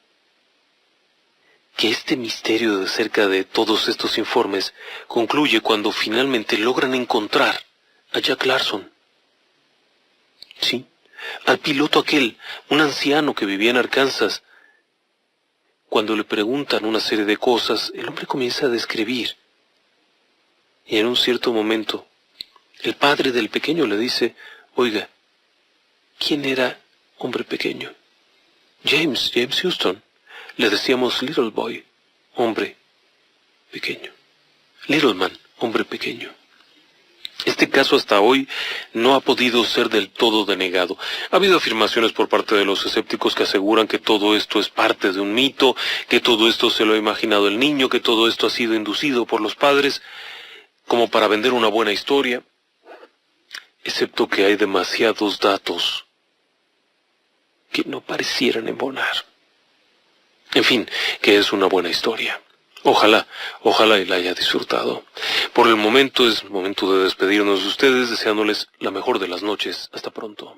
que este misterio de cerca de todos estos informes concluye cuando finalmente logran encontrar a Jack Larson. Sí, al piloto aquel, un anciano que vivía en Arkansas. Cuando le preguntan una serie de cosas, el hombre comienza a describir. Y en un cierto momento, el padre del pequeño le dice, oiga, ¿quién era hombre pequeño? James Houston. Le decíamos Little Boy, hombre pequeño. Little Man, hombre pequeño. Este caso hasta hoy no ha podido ser del todo denegado. Ha habido afirmaciones por parte de los escépticos que aseguran que todo esto es parte de un mito, que todo esto se lo ha imaginado el niño, que todo esto ha sido inducido por los padres, como para vender una buena historia, excepto que hay demasiados datos que no parecieran embonar. En fin, que es una buena historia. Ojalá y la haya disfrutado. Por el momento es momento de despedirnos de ustedes, deseándoles la mejor de las noches. Hasta pronto.